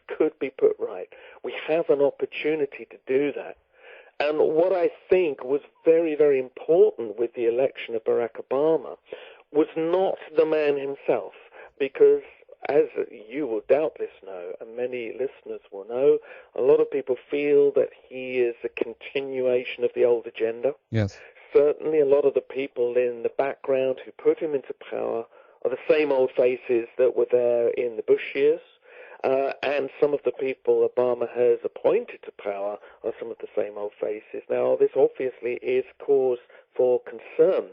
could be put right. We have an opportunity to do that. And what I think was very, very important with the election of Barack Obama was not the man himself, because as you will doubtless know, and many listeners will know, a lot of people feel that he is a continuation of the old agenda. Yes. Certainly a lot of the people in the background who put him into power are the same old faces that were there in the Bush years. And some of the people Obama has appointed to power are some of the same old faces. Now, this obviously is cause for concern.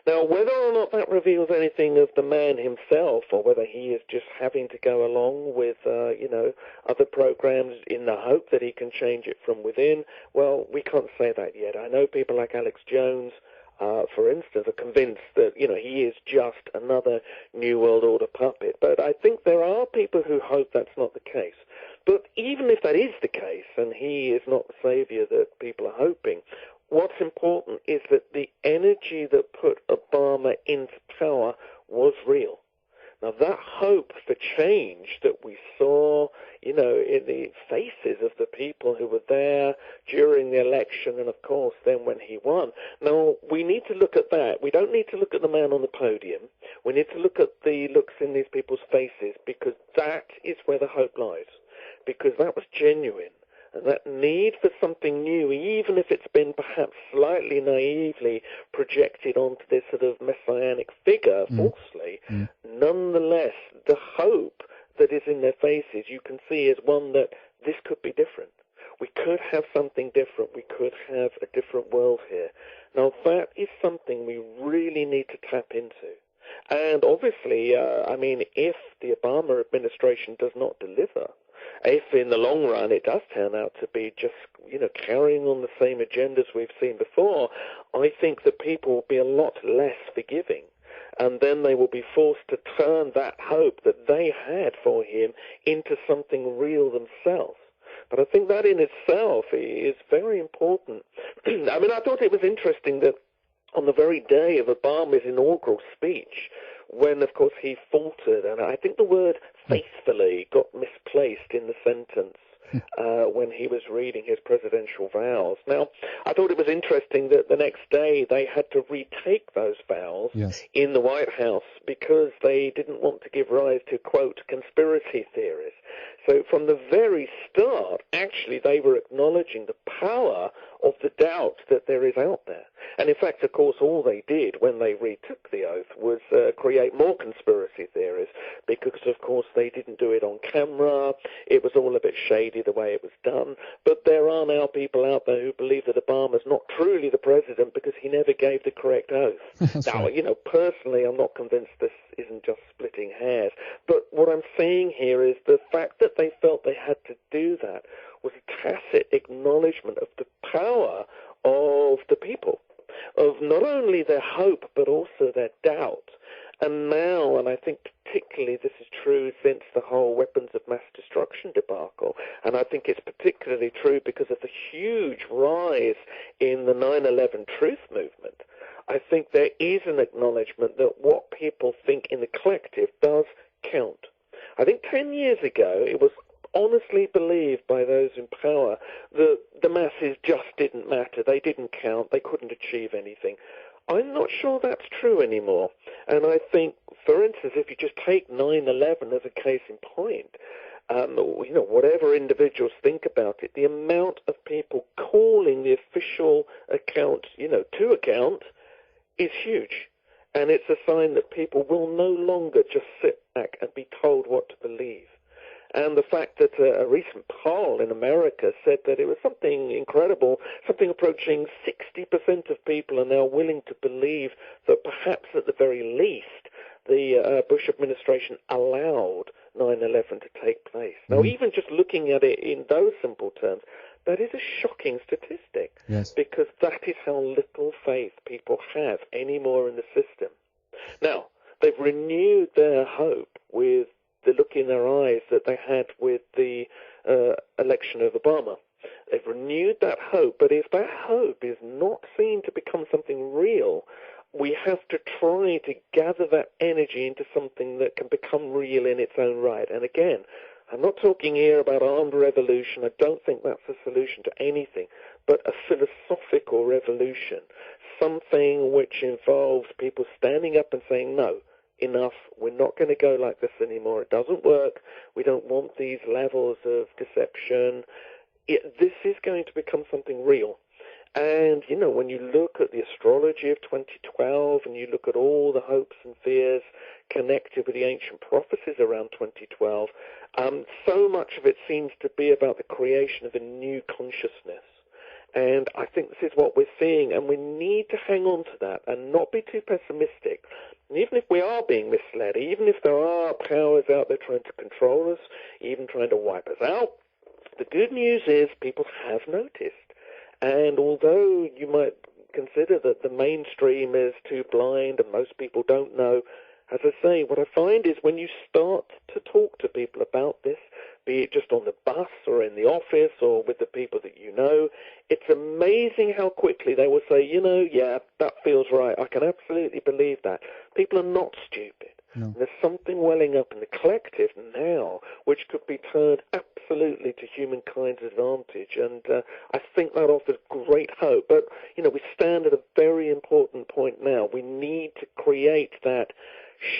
Now, whether or not that reveals anything of the man himself, or whether he is just having to go along with, other programs in the hope that he can change it from within, well, we can't say that yet. I know people like Alex Jones, for instance, are convinced that, he is just another New World Order puppet. But I think there are people who hope that's not the case. But even if that is the case, and he is not the savior that people are hoping, what's important is that the energy that put Obama into power was real. Now, that hope for change that we saw, in the faces of the people who were there during the election and, of course, then when he won. Now, we need to look at that. We don't need to look at the man on the podium. We need to look at the looks in these people's faces, because that is where the hope lies, because that was genuine. And that need for something new, even if it's been perhaps slightly naively projected onto this sort of messianic figure, falsely, nonetheless, the hope that is in their faces, you can see, is one that this could be different. We could have something different. We could have a different world here. Now, that is something we really need to tap into. And obviously, if the Obama administration does not deliver, if in the long run it does turn out to be just, carrying on the same agendas we've seen before, I think that people will be a lot less forgiving. And then they will be forced to turn that hope that they had for him into something real themselves. But I think that in itself is very important. I thought it was interesting that on the very day of Obama's inaugural speech, when, of course, he faltered, and I think the word faithfully got misplaced in the sentence when he was reading his presidential vows. Now, I thought it was interesting that the next day they had to retake those vows in the White House because they didn't want to give rise to, quote, conspiracy theories. So from the very start, actually, they were acknowledging the power of the doubt that there is out there. And in fact, of course, all they did when they retook the oath was create more conspiracy theories because, of course, they didn't do it on camera. It was all a bit shady the way it was done. But there are now people out there who believe that Obama's not truly the president because he never gave the correct oath. Now, right. Personally, I'm not convinced this isn't just splitting hairs. But what I'm saying here is the fact that they felt they had to do that was a tacit acknowledgement of the power of the people, of not only their hope but also their doubt. And now, and I think particularly this is true since the whole weapons of mass destruction debacle, and I think it's particularly true because of the huge rise in the 9/11 truth movement, I think there is an acknowledgement that what people think in the collective does count. I think 10 years ago it was honestly believed by those in power that the masses just didn't matter, they didn't count, they couldn't achieve anything. I'm not sure that's true anymore. And I think, for instance, if you just take 9/11 as a case in point, whatever individuals think about it, the amount of people calling the official account, to account is huge. And it's a sign that people will no longer just sit back and be told what to believe. And the fact that a recent poll in America said that it was something incredible, something approaching 60% of people are now willing to believe that perhaps at the very least the Bush administration allowed 9/11 to take place. Now, even just looking at it in those simple terms, that is a shocking statistic, because that is how little faith people have anymore in the system. Now, they've renewed their hope with the look in their eyes that they had with the election of Obama. They've renewed that hope, but if that hope is not seen to become something real, we have to try to gather that energy into something that can become real in its own right. And again, I'm not talking here about armed revolution. I don't think that's a solution to anything, but a philosophical revolution, something which involves people standing up and saying, no, enough, we're not going to go like this anymore. It doesn't work. We don't want these levels of deception. This is going to become something real. And, you know, when you look at the astrology of 2012 and you look at all the hopes and fears connected with the ancient prophecies around 2012, so much of it seems to be about the creation of a new consciousness. And I think this is what we're seeing, and we need to hang on to that and not be too pessimistic. And even if we are being misled, even if there are powers out there trying to control us, even trying to wipe us out, the good news is people have noticed. And although you might consider that the mainstream is too blind and most people don't know, as I say, what I find is when you start to talk to people about this, be it just on the bus or in the office or with the people that you know, it's amazing how quickly they will say, you know, yeah, that feels right. I can absolutely believe that. People are not stupid. No. There's something welling up in the collective now which could be turned absolutely to humankind's advantage, and I think that offers great hope. But, you know, we stand at a very important point now. We need to create that,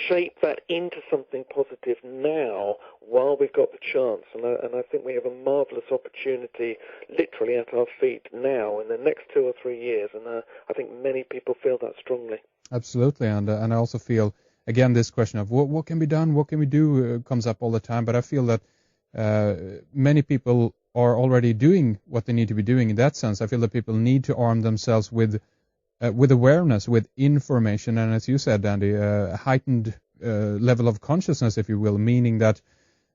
shape that into something positive now while we've got the chance, and I think we have a marvellous opportunity literally at our feet now in the next 2 or 3 years, and I think many people feel that strongly. Absolutely, and I also feel, again, this question of what can be done, what can we do comes up all the time, but I feel that many people are already doing what they need to be doing in that sense. I feel that people need to arm themselves with awareness, with information, and as you said, Andy, a heightened level of consciousness, if you will, meaning that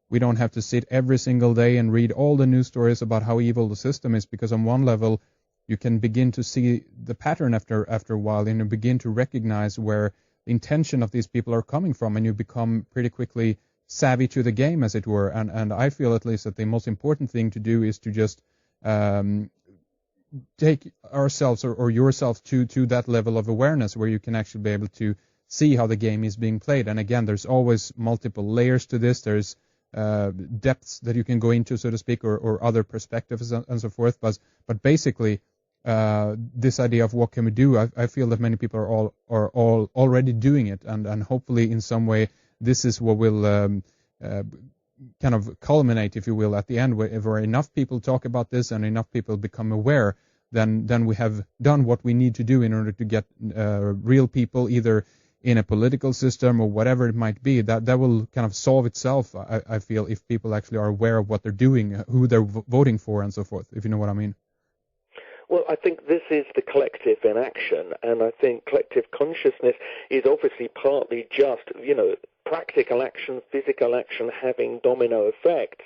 we don't have to sit every single day and read all the news stories about how evil the system is, because on one level you can begin to see the pattern after a while, and you begin to recognize where the intention of these people are coming from, and you become pretty quickly savvy to the game, as it were. And I feel at least that the most important thing to do is to just take ourselves or yourself to that level of awareness where you can actually be able to see how the game is being played. And again, there's always multiple layers to this. There's depths that you can go into, so to speak, or other perspectives and so forth. But basically, this idea of what can we do, I feel that many people are already doing it, and hopefully in some way this is what will kind of culminate, if you will, at the end, where enough people talk about this and enough people become aware, then we have done what we need to do in order to get real people either in a political system or whatever it might be. That will kind of solve itself, I feel, if people actually are aware of what they're doing, who they're voting for, and so forth, if you know what I mean. Well, I think this is the collective in action, and I think collective consciousness is obviously partly just, you know, practical action, physical action having domino effects.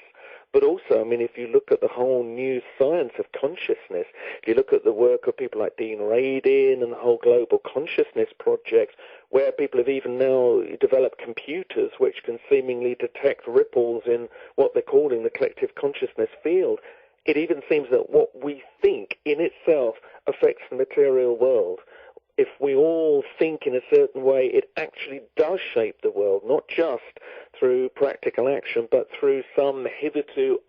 But also, I mean, if you look at the whole new science of consciousness, if you look at the work of people like Dean Radin and the whole Global Consciousness Project, where people have even now developed computers which can seemingly detect ripples in what they're calling the collective consciousness field, it even seems that what we think in itself affects the material world. If we all think in a certain way, it actually does shape the world, not just through practical action, but through some hitherto